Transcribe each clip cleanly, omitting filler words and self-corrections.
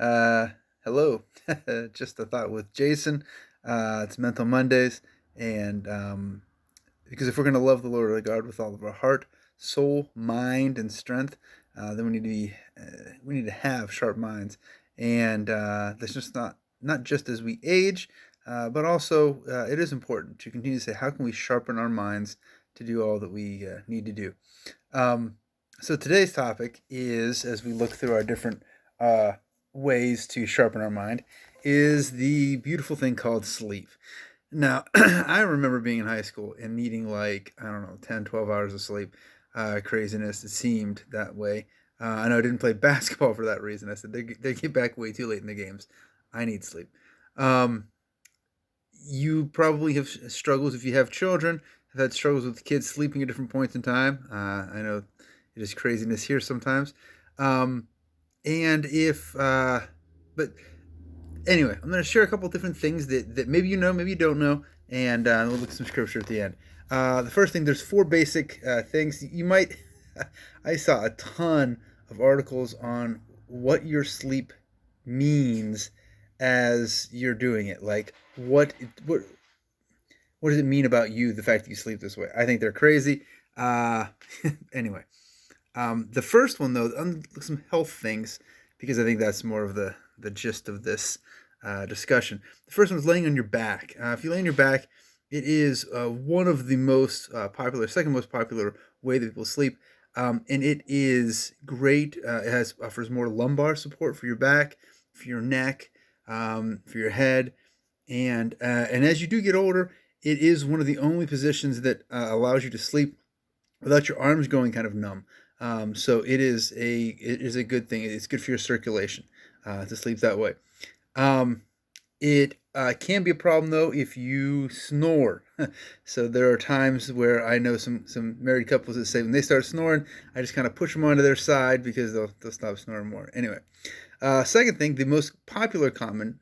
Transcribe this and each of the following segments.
Uh, Hello. Just a thought with Jason. It's Mental Mondays, and because if we're going to love the Lord our God with all of our heart, soul, mind, and strength, then we need to have sharp minds, and that's just not just as we age, but also it is important to continue to say how can we sharpen our minds to do all that we need to do. Um, so today's topic is, as we look through our different uh, ways to sharpen our mind, is the beautiful thing called sleep. Now, I remember being in high school and needing like, I don't know, 10, 12 hours of sleep. Craziness. It seemed that way. I know I didn't play basketball for that reason. I said they get back way too late in the games. I need sleep. Um, you probably have struggles if you have children. Have had struggles with kids sleeping at different points in time. I know it is craziness here sometimes. Um, and if, but anyway, I'm going to share a couple of different things that maybe you know, maybe you don't know, and we'll look at some scripture at the end. The first thing, there's four basic things you might. I saw a ton of articles on what your sleep means as you're doing it. Like what does it mean about you, the fact that you sleep this way? I think they're crazy. Uh, anyway, the first one though, some health things, because I think that's more of the gist of this discussion. The first one is laying on your back. If you lay on your back, it is one of the most popular, second most popular way that people sleep, and it is great. It has offers more lumbar support for your back, for your neck, for your head, and as you do get older, it is one of the only positions that allows you to sleep without your arms going kind of numb. So it is a good thing. It's good for your circulation to sleep that way. Um, it can be a problem though if you snore. So there are times where I know some married couples that say when they start snoring, I just kind of push them onto their side because they'll stop snoring more. Anyway, second thing, the most popular common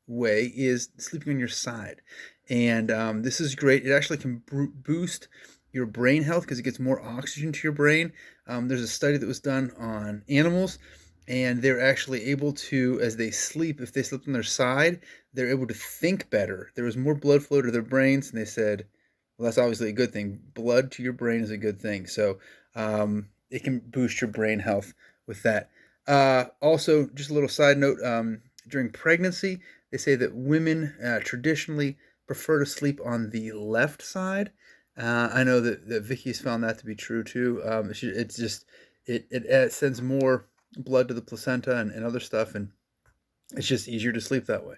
way is sleeping on your side, and this is great. It actually can boost your brain health because it gets more oxygen to your brain. There's a study that was done on animals, and they're actually able to, as they sleep, if they sleep on their side, they're able to think better. There was more blood flow to their brains, and they said, well, that's obviously a good thing. Blood to your brain is a good thing. So it can boost your brain health with that. Also, just a little side note, during pregnancy, they say that women traditionally prefer to sleep on the left side. I know that Vicky's found that to be true too. It's just it sends more blood to the placenta and other stuff, and it's just easier to sleep that way.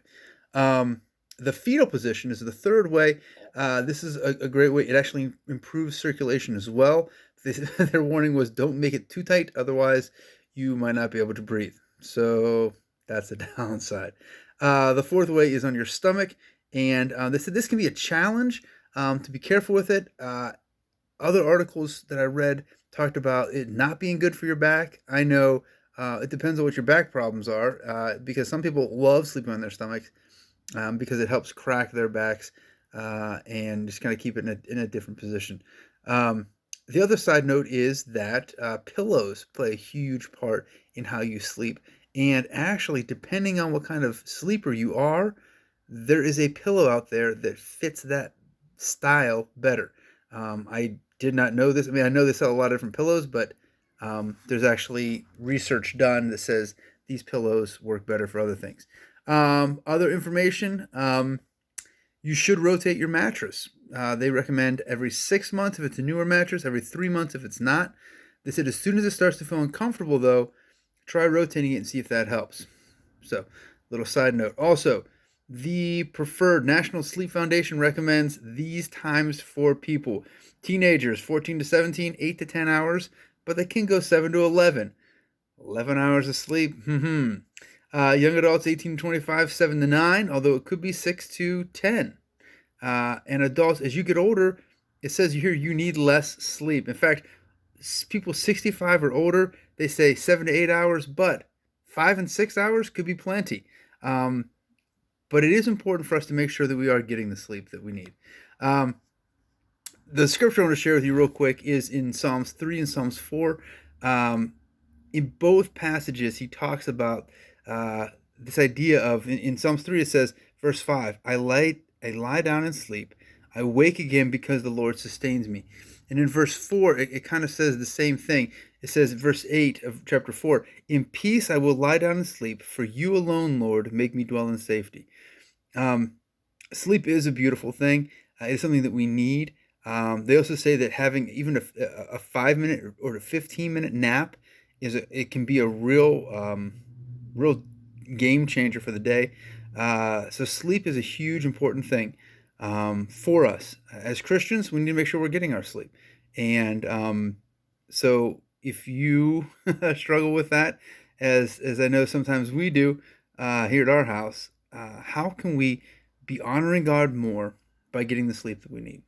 Um, the fetal position is the third way. This is a great way. It actually improves circulation as well. Their warning was don't make it too tight, otherwise you might not be able to breathe. So that's a downside. The fourth way is on your stomach, and they said this can be a challenge to be careful with it. Other articles that I read talked about it not being good for your back. I know it depends on what your back problems are, because some people love sleeping on their stomachs because it helps crack their backs and just kind of keep it in a different position. Um, the other side note is that pillows play a huge part in how you sleep. And actually, depending on what kind of sleeper you are, there is a pillow out there that fits that style better. I did not know this. I mean, I know they sell a lot of different pillows, but there's actually research done that says these pillows work better for other things. Other information, you should rotate your mattress. They recommend every 6 months if it's a newer mattress, every 3 months if it's not. They said as soon as it starts to feel uncomfortable, though, try rotating it and see if that helps. So, little side note. Also, the preferred National Sleep Foundation recommends these times for people. Teenagers, 14 to 17, 8 to 10 hours, but they can go 7 to 11. 11 hours of sleep. Young adults, 18 to 25, 7 to 9, although it could be 6 to 10. And adults, as you get older, it says here you need less sleep. In fact, people 65 or older, they say 7 to 8 hours, but 5 and 6 hours could be plenty. Um, but it is important for us to make sure that we are getting the sleep that we need. Um, the scripture I want to share with you real quick is in Psalms 3 and Psalms 4. Um, in both passages, he talks about this idea of, in Psalms 3, it says, verse 5, I lie down and sleep. I wake again because the Lord sustains me. And in verse 4, it kind of says the same thing. It says, verse 8 of chapter 4, in peace I will lie down and sleep, for you alone, Lord, make me dwell in safety. Um, Sleep is a beautiful thing. It's something that we need. They also say that having even a 5 minute or a 15-minute nap it can be a real game changer for the day. So sleep is a huge important thing for us as Christians. We need to make sure we're getting our sleep, and so if you struggle with that, as I know sometimes we do here at our house, how can we be honoring God more by getting the sleep that we need?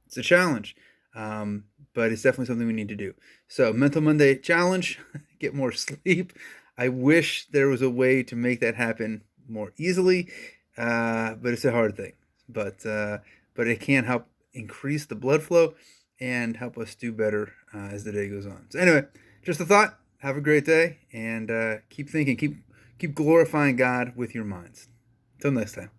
It's a challenge, but it's definitely something we need to do. So, Mental Monday challenge: get more sleep. I wish there was a way to make that happen more easily, but it's a hard thing. But it can help increase the blood flow and help us do better as the day goes on. So, anyway, just a thought. Have a great day, and keep thinking, keep glorifying God with your minds. Until next time.